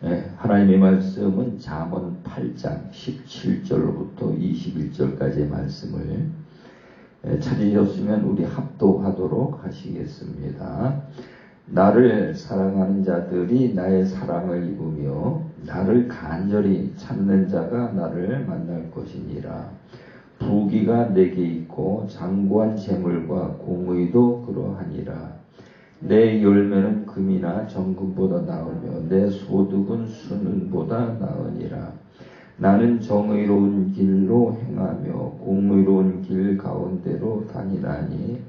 하나님의 말씀은 잠언 8장 17절로부터 21절까지의 말씀을 찾으셨으면 우리 합독하도록 하시겠습니다. 나를 사랑하는 자들이 나의 사랑을 입으며 나를 간절히 찾는 자가 나를 만날 것이니라. 부귀가 내게 있고 장구한 재물과 공의도 그러하니라. 내 열매는 금이나 정금보다 나으며 내 소득은 순은보다 나으니라. 나는 정의로운 길로 행하며 공의로운 길 가운데로 다니나니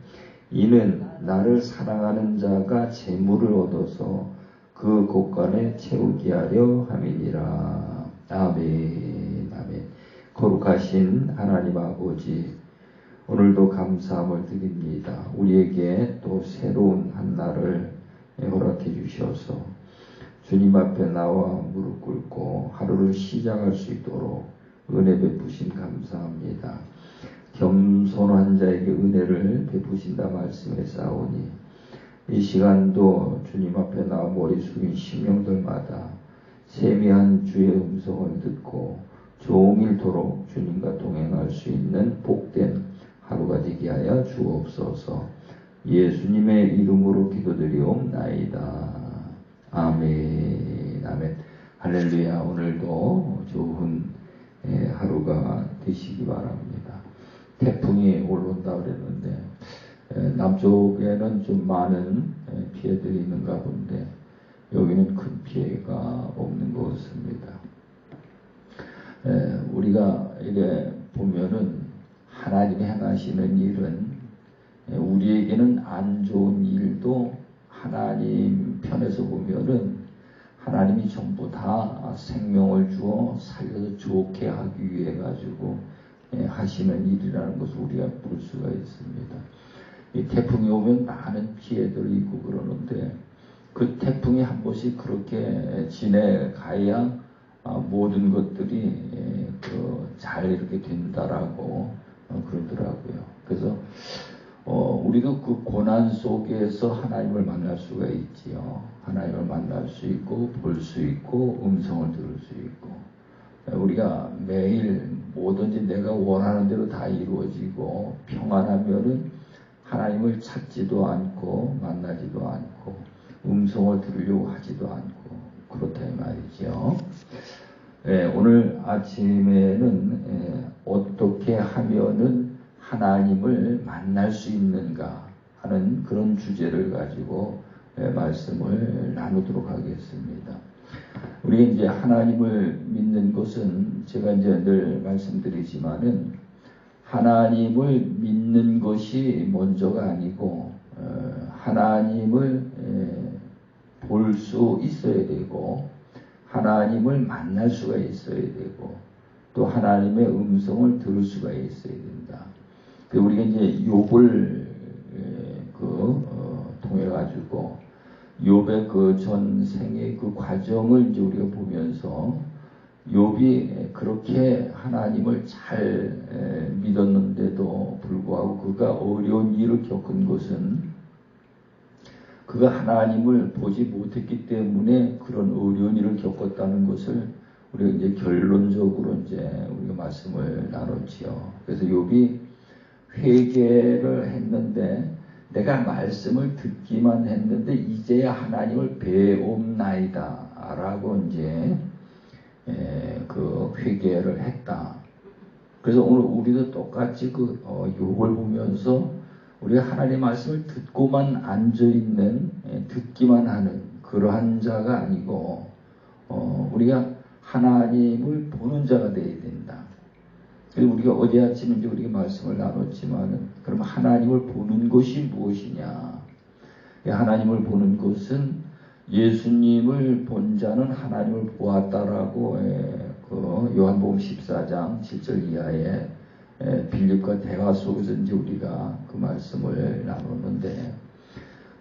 이는 나를 사랑하는 자가 재물을 얻어서 그 곳간에 채우게 하려 함이니라. 아멘. 아멘. 거룩하신 하나님 아버지, 오늘도 감사함을 드립니다. 우리에게 또 새로운 한 날을 허락해 주셔서 주님 앞에 나와 무릎 꿇고 하루를 시작할 수 있도록 은혜 베푸신 감사합니다. 겸손한 자에게 은혜를 베푸신다 말씀했사오니 이 시간도 주님 앞에 나와 머리 숙인 심령들마다 세미한 주의 음성을 듣고 종일토록 주님과 동행할 수 있는 복된 하루가 되게 하여 주옵소서. 예수님의 이름으로 기도드리옵나이다. 아멘. 아멘. 할렐루야. 오늘도 좋은 하루가 되시기 바랍니다. 태풍이 올라온다 그랬는데 남쪽에는 좀 많은 피해들이 있는가 본데 여기는 큰 피해가 없는 것 같습니다. 우리가 이래 보면은 하나님이 행하시는 일은 우리에게는 안 좋은 일도 하나님 편에서 보면은 하나님이 전부 다 생명을 주어 살려서 좋게 하기 위해 가지고 하시는 일이라는 것을 우리가 볼 수가 있습니다. 이 태풍이 오면 많은 피해들이 있고 그러는데 그 태풍이 한 번씩 그렇게 지내가야 모든 것들이 잘 이렇게 된다라고 그러더라고요. 그래서 우리도 그 고난 속에서 하나님을 만날 수가 있지요. 하나님을 만날 수 있고 볼 수 있고 음성을 들을 수 있고 우리가 매일 뭐든지 내가 원하는 대로 다 이루어지고 평안하면은 하나님을 찾지도 않고 만나지도 않고 음성을 들으려고 하지도 않고 그렇다 이 말이죠. 오늘 아침에는 어떻게 하면은 하나님을 만날 수 있는가 하는 그런 주제를 가지고 말씀을 나누도록 하겠습니다. 우리 이제 하나님을 믿는 것은 제가 이제 늘 말씀드리지만은 하나님을 믿는 것이 먼저가 아니고 하나님을 볼 수 있어야 되고 하나님을 만날 수가 있어야 되고 또 하나님의 음성을 들을 수가 있어야 된다. 우리가 이제 욥을 통해 가지고 욥의 그 전생의 그 과정을 이제 우리가 보면서 욥이 그렇게 하나님을 잘 믿었는데도 불구하고 그가 어려운 일을 겪은 것은 그가 하나님을 보지 못했기 때문에 그런 어려운 일을 겪었다는 것을 우리가 이제 결론적으로 이제 우리가 말씀을 나눴지요. 그래서 욥이 회개를 했는데 내가 말씀을 듣기만 했는데 이제야 하나님을 배움나이다 라고 이제 그 회개를 했다. 그래서 오늘 우리도 똑같이 욥을 보면서 우리가 하나님의 말씀을 듣고만 앉아있는 듣기만 하는 그러한 자가 아니고 우리가 하나님을 보는 자가 되어야 된다. 그리고 우리가 어제 아침에 이제 우리가 말씀을 나눴지만은 그럼 하나님을 보는 것이 무엇이냐? 하나님을 보는 것은 예수님을 본 자는 하나님을 보았다라고 그 요한복음 14장 7절 이하에 빌립과 대화 속에서 이제 우리가 그 말씀을 나눴는데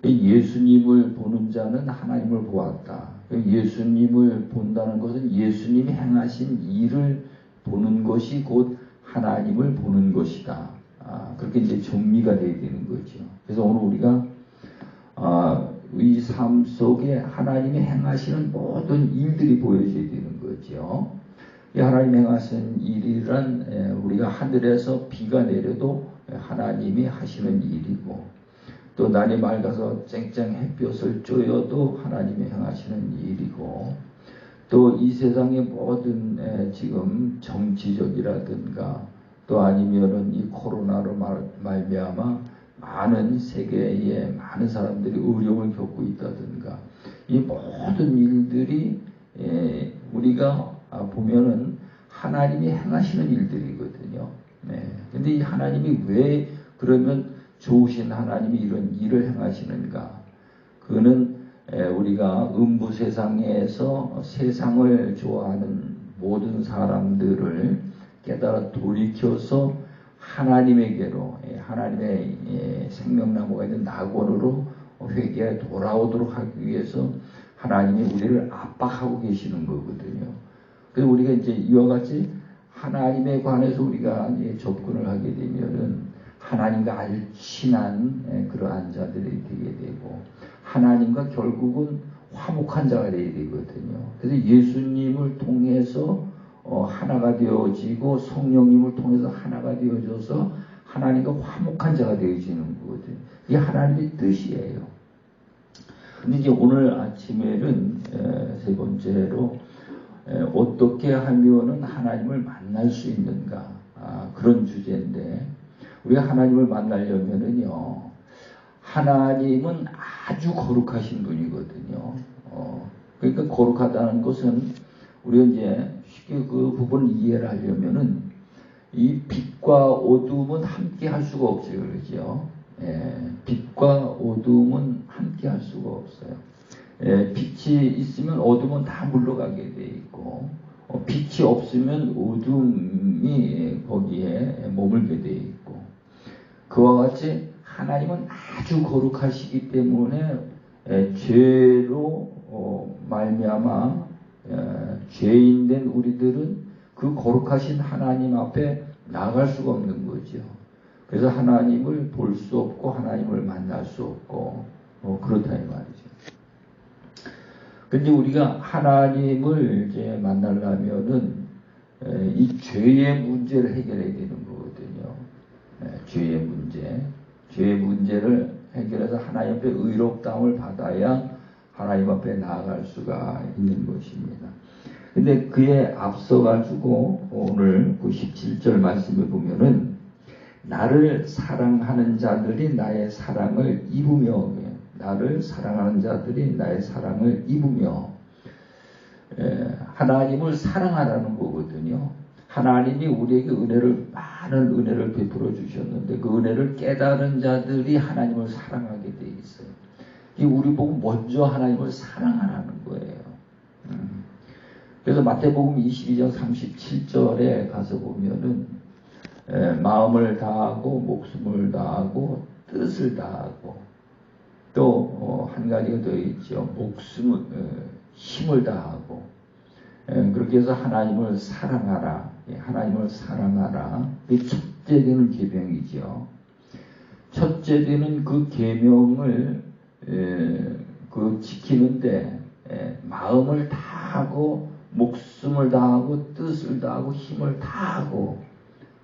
예수님을 보는 자는 하나님을 보았다. 예수님을 본다는 것은 예수님이 행하신 일을 보는 것이 곧 하나님을 보는 것이다. 그렇게 이제 정리가 되어야 되는 거죠. 그래서 오늘 우리가 우리 삶 속에 하나님이 행하시는 모든 일들이 보여져야 되는 거죠. 이 하나님 행하시는 일이란 우리가 하늘에서 비가 내려도 하나님이 하시는 일이고, 또 날이 맑아서 쨍쨍 햇볕을 쬐어도 하나님이 행하시는 일이고, 또 이 세상의 모든 지금 정치적이라든가 또 아니면은 이 코로나로 말미암아 많은 세계의 많은 사람들이 어려움을 겪고 있다든가, 이 모든 일들이 우리가 보면은 하나님이 행하시는 일들이거든요. 근데 이 하나님이 왜 그러면 좋으신 하나님이 이런 일을 행하시는가? 그는 우리가 음부 세상에서 세상을 좋아하는 모든 사람들을 깨달아 돌이켜서 하나님에게로, 하나님의 생명나무가 있는 낙원으로 회개에 돌아오도록 하기 위해서 하나님이 우리를 압박하고 계시는 거거든요. 그래서 우리가 이제 이와 같이 하나님에 관해서 우리가 접근을 하게 되면은 하나님과 아주 친한 그러한 자들이 되게 되고, 하나님과 결국은 화목한 자가 되어야 되거든요. 그래서 예수님을 통해서 하나가 되어지고 성령님을 통해서 하나가 되어져서 하나님과 화목한 자가 되어지는 거거든요. 이게 하나님의 뜻이에요. 근데 이제 오늘 아침에는 세 번째로 어떻게 하면은 하나님을 만날 수 있는가, 그런 주제인데, 우리가 하나님을 만나려면은요, 하나님은 아주 거룩하신 분이거든요. 그러니까 거룩하다는 것은 우리가 이제 쉽게 그 부분을 이해를 하려면은 이 빛과 어둠은 함께 할 수가 없어요. 그러죠? 빛과 어둠은 함께 할 수가 없어요. 빛이 있으면 어둠은 다 물러가게 돼 있고, 빛이 없으면 어둠이 거기에 머물게 돼 있고, 그와 같이 하나님은 아주 거룩하시기 때문에 죄로 말미암아 죄인된 우리들은 그 거룩하신 하나님 앞에 나갈 수가 없는 거죠. 그래서 하나님을 볼 수 없고 하나님을 만날 수 없고 그렇다 이 말이죠. 근데 우리가 하나님을 이제 만나려면은 이 죄의 문제를 해결해야 되는 거거든요. 죄의 문제를 해결해서 하나님 앞에 의롭다함을 받아야 하나님 앞에 나아갈 수가 있는 것입니다. 근데 그에 앞서가지고 오늘 97절 말씀을 보면은 나를 사랑하는 자들이 나의 사랑을 입으며, 나를 사랑하는 자들이 나의 사랑을 입으며, 하나님을 사랑하라는 거거든요. 하나님이 우리에게 많은 은혜를 베풀어 주셨는데 그 은혜를 깨달은 자들이 하나님을 사랑하게 돼 있어요. 이 우리 보고 먼저 하나님을 사랑하라는 거예요. 그래서 마태복음 22장 37절에 가서 보면은 마음을 다하고 목숨을 다하고 뜻을 다하고 또 한 가지가 더 있죠. 힘을 다하고, 그렇게 해서 하나님을 사랑하라. 하나님을 사랑하라. 이 첫째 되는 계명이죠. 첫째 되는 그 계명을 지키는데 마음을 다하고 목숨을 다하고 뜻을 다하고 힘을 다하고,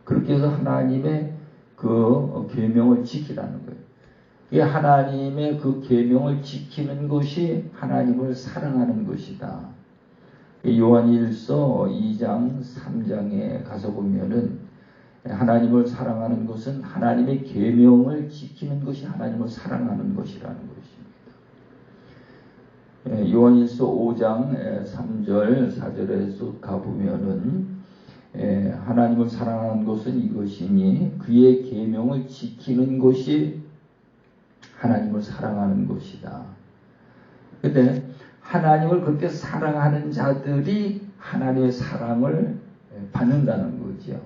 그렇게 해서 하나님의 그 계명을 지키라는 거예요. 이 하나님의 그 계명을 지키는 것이 하나님을 사랑하는 것이다. 요한일서 2장 3장에 가서 보면은 하나님을 사랑하는 것은 하나님의 계명을 지키는 것이 하나님을 사랑하는 것이라는 것입니다. 요한일서 5장 3절 4절에서 가보면은 하나님을 사랑하는 것은 이것이니 그의 계명을 지키는 것이 하나님을 사랑하는 것이다. 근데 하나님을 그렇게 사랑하는 자들이 하나님의 사랑을 받는다는 거죠.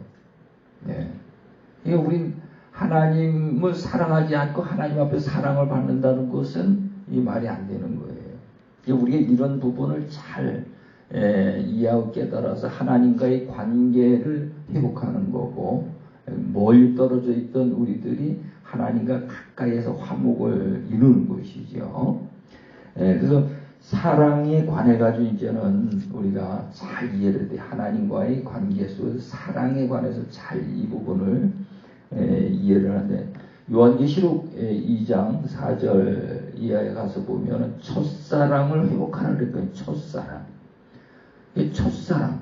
우린 하나님을 사랑하지 않고 하나님 앞에 사랑을 받는다는 것은 이 말이 안 되는 거예요. 우리가 이런 부분을 잘 이해하고 깨달아서 하나님과의 관계를 회복하는 거고, 멀리 떨어져 있던 우리들이 하나님과 가까이에서 화목을 이루는 것이죠. 그래서 사랑에 관해 가지고 이제는 우리가 잘 이해를 돼. 하나님과의 관계 속에서 사랑에 관해서 잘 이 부분을 이해를 하는데, 요한계시록 2장 4절 이하에 가서 보면은 첫사랑을 회복하는 거예요. 첫사랑. 첫사랑.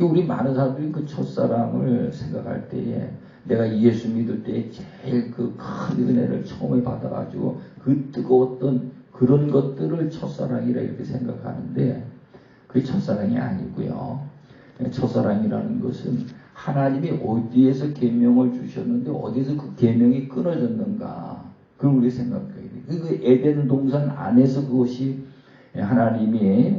우리 많은 사람들이 그 첫사랑을 생각할 때에, 내가 예수 믿을 때 제일 그 큰 은혜를 처음에 받아가지고 그 뜨거웠던 그런 것들을 첫사랑이라 이렇게 생각하는데, 그게 첫사랑이 아니고요. 첫사랑이라는 것은 하나님이 어디에서 계명을 주셨는데 어디에서 그 계명이 끊어졌는가, 그걸 우리 생각해야 돼요. 그 에덴 동산 안에서 그것이 하나님이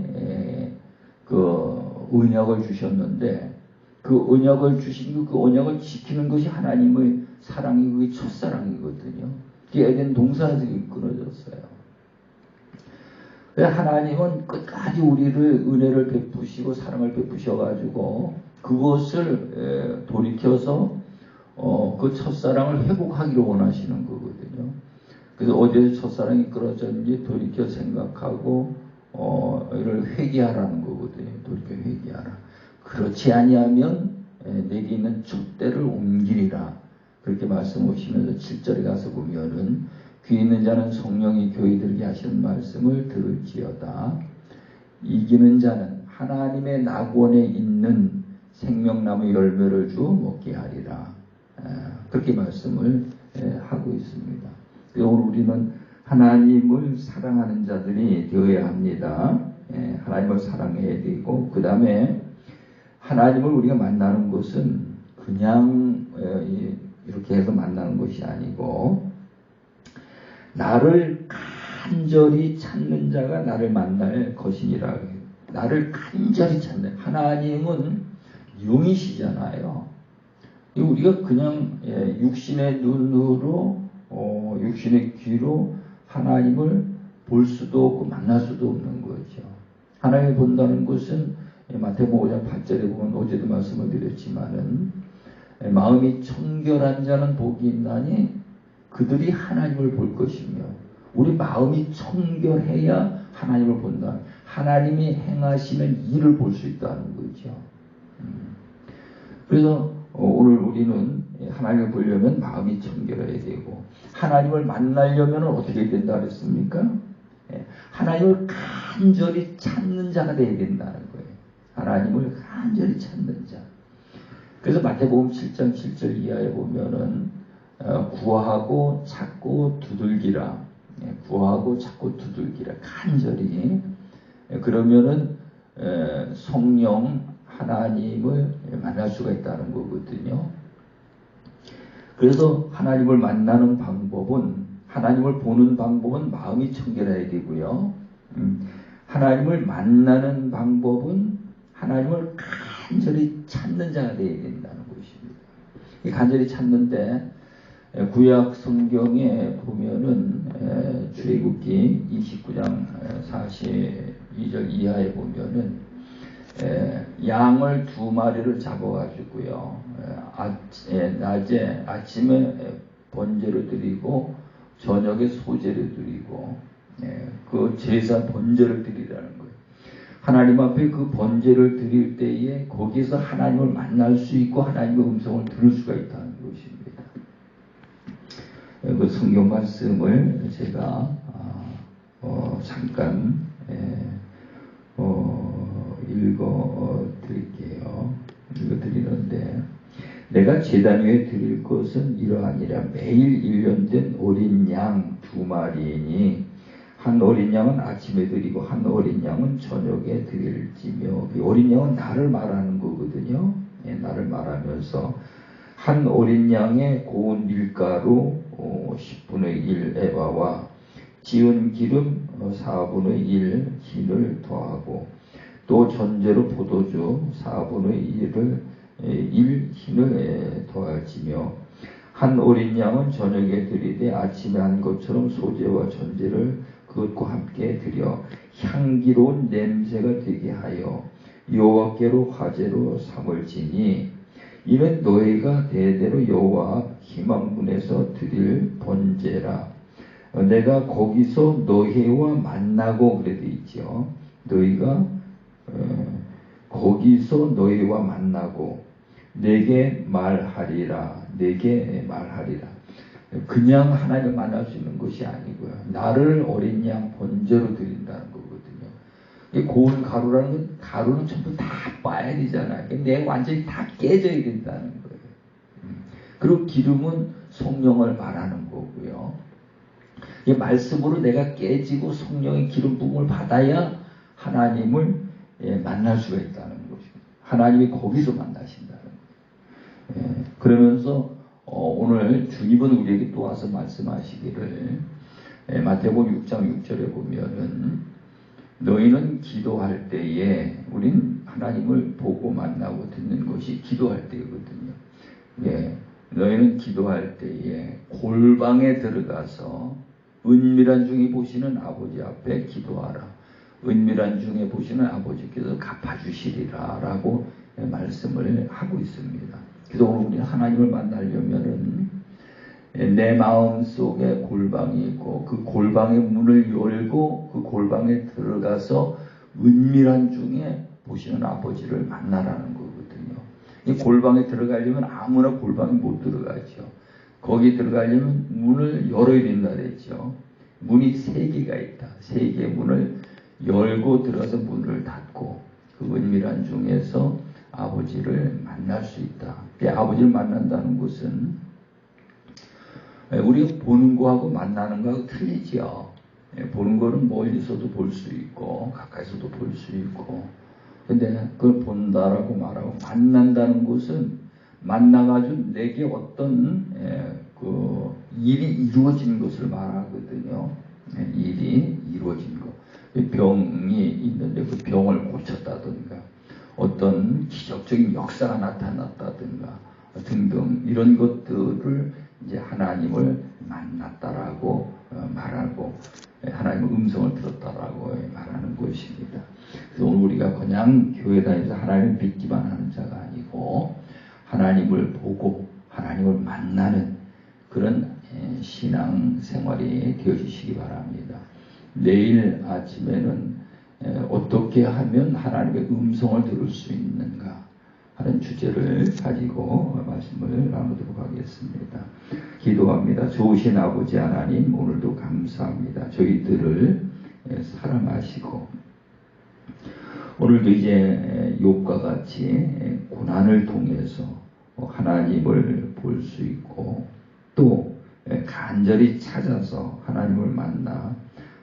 그 언약을 주셨는데, 그 언약을 주신 그 언약을 지키는 것이 하나님의 사랑이, 그게 첫사랑이거든요. 그게 에덴 동산에서 끊어졌어요. 하나님은 끝까지 우리를 은혜를 베푸시고 사랑을 베푸셔가지고 그것을 돌이켜서 그 첫사랑을 회복하기를 원하시는 거거든요. 그래서 어디에서 첫사랑이 끊어졌는지 돌이켜 생각하고 이를 회개하라는 거거든요. 돌이켜 회개하라. 그렇지 아니하면 내게 있는 촛대를 옮기리라. 그렇게 말씀하시면서 7절에 가서 보면은 귀 있는 자는 성령이 교회 들게 하시는 말씀을 들을지어다. 이기는 자는 하나님의 낙원에 있는 생명나무 열매를 주어 먹게 하리라. 그렇게 말씀을 하고 있습니다. 오늘 우리는 하나님을 사랑하는 자들이 되어야 합니다. 하나님을 사랑해야 되고, 그 다음에 하나님을 우리가 만나는 것은 그냥 이렇게 해서 만나는 것이 아니고, 나를 간절히 찾는 자가 나를 만날 것이니라. 나를 간절히 찾는, 하나님은 영이시잖아요. 우리가 그냥 육신의 눈으로 육신의 귀로 하나님을 볼 수도 없고 만날 수도 없는 거죠. 하나님을 본다는 것은 마태복음 5장 8절에 보면, 어제도 말씀을 드렸지만은, 마음이 청결한 자는 복이 있나니 그들이 하나님을 볼 것이며, 우리 마음이 청결해야 하나님을 본다. 하나님이 행하시는 일을 볼 수 있다는 거죠. 그래서 오늘 우리는 하나님을 보려면 마음이 청결해야 되고, 하나님을 만나려면 어떻게 된다 그랬습니까? 하나님을 간절히 찾는 자가 되어야 된다는 거예요. 하나님을 간절히 찾는 자. 그래서 마태복음 7장 7절 이하에 보면은 구하고 찾고 두들기라. 구하고 찾고 두들기라. 간절히. 그러면은 성령 하나님을 만날 수가 있다는 거거든요. 그래서 하나님을 만나는 방법은, 하나님을 보는 방법은 마음이 청결해야 되고요. 하나님을 만나는 방법은 하나님을 간절히 찾는 자가 되어야 된다는 것입니다. 간절히 찾는데, 구약 성경에 보면은 출애굽기 29장 42절 이하에 보면은 양을 2마리를 잡아가지고요, 낮에 아침에 번제를 드리고 저녁에 소제를 드리고, 그 제사 번제를 드리라는 거예요. 하나님 앞에 그 번제를 드릴 때에 거기서 하나님을 만날 수 있고 하나님의 음성을 들을 수가 있다는 것입니다. 그 성경 말씀을 제가 잠깐 읽어드릴게요. 읽어드리는데, 내가 제단 위에 드릴 것은 이러하니라. 매일 1년 된 어린 양 2마리이니 한 어린 양은 아침에 드리고 한 어린 양은 저녁에 드릴지며. 어린 양은 나를 말하는 거거든요. 나를 말하면서 한 어린 양의 고운 밀가루 10분의 1 에바와 지은 기름 4분의 1 흰을 더하고, 또 전제로 포도주 4분의 1 흰을 더할지며, 한 어린 양은 저녁에 드리되 아침에 한 것처럼 소제와 전제를 그것과 함께 드려 향기로운 냄새가 되게 하여 여호와께로 화제로 삼을지니, 이는 너희가 대대로 여호와 앞 희망문에서 드릴 번제라. 내가 거기서 너희와 만나고 그래 돼 있죠. 너희가 거기서 너희와 만나고 내게 말하리라. 내게 말하리라. 그냥 하나님을 만날 수 있는 것이 아니고요. 나를 어린 양 번제로 드린다는 거거든요. 이 고운 가루라는 건 가루는 전부 다 빠야 되잖아요. 내 완전히 다 깨져야 된다는 거예요. 그리고 기름은 성령을 말하는 거고요. 이 말씀으로 내가 깨지고 성령의 기름 부음을 받아야 하나님을 만날 수가 있다는 것입니다. 하나님이 거기서 만나신다는 거예요. 그러면서 오늘 주님은 우리에게 또 와서 말씀하시기를 마태복음 6장 6절에 보면은 너희는 기도할 때에 우린 하나님을 보고 만나고 듣는 것이 기도할 때거든요. 너희는 기도할 때에 골방에 들어가서 은밀한 중에 보시는 아버지 앞에 기도하라. 은밀한 중에 보시는 아버지께서 갚아주시리라 라고 말씀을 하고 있습니다. 그래서 오늘 우리는 하나님을 만나려면은 내 마음 속에 골방이 있고 그 골방의 문을 열고 그 골방에 들어가서 은밀한 중에 보시는 아버지를 만나라는 거거든요. 이 골방에 들어가려면 아무나 골방에 못 들어가죠. 거기 들어가려면 문을 열어야 된다 그랬죠. 문이 3개가 있다. 3개의 문을 열고 들어가서 문을 닫고 그 은밀한 중에서 아버지를 만날 수 있다. 아버지를 만난다는 것은 우리가 보는 거하고 만나는 거하고 틀리죠. 보는 거는 멀리서도 볼 수 있고 가까이서도 볼 수 있고, 근데 그걸 본다라고 말하고 만난다는 것은 만나가지고 내게 어떤 그 일이 이루어진 것을 말하거든요. 일이 이루어진 것. 병이 있는데 그 병을 고쳤다든가 어떤 기적적인 역사가 나타났다든가 등등 이런 것들을 이제 하나님을 만났다라고 말하고 하나님의 음성을 들었다라고 말하는 것입니다. 그래서 오늘 우리가 그냥 교회 다니면서 하나님을 믿기만 하는 자가 아니고 하나님을 보고 하나님을 만나는 그런 신앙 생활이 되어주시기 바랍니다. 내일 아침에는 어떻게 하면 하나님의 음성을 들을 수 있는가 하는 주제를 가지고 말씀을 나누도록 하겠습니다. 기도합니다. 좋으신 아버지 하나님, 오늘도 감사합니다. 저희들을 사랑하시고 오늘도 이제 욥과 같이 고난을 통해서 하나님을 볼 수 있고 또 간절히 찾아서 하나님을 만나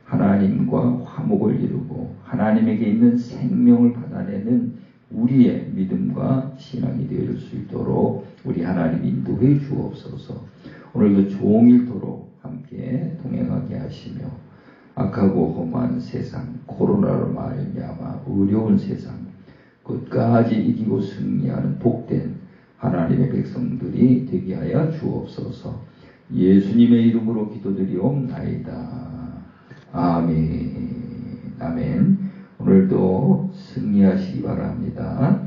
하나님과 화목을 이루고 하나님에게 있는 생명을 받아내는 우리의 믿음과 신앙이 되어질 수 있도록 우리 하나님 인도해 주옵소서. 오늘도 종일토록 함께 동행하게 하시며 악하고 험한 세상, 코로나로 말미암아 어려운 세상 끝까지 이기고 승리하는 복된 하나님의 백성들이 되게 하여 주옵소서. 예수님의 이름으로 기도드리옵나이다. 아멘. 아멘. 오늘도 승리하시기 바랍니다.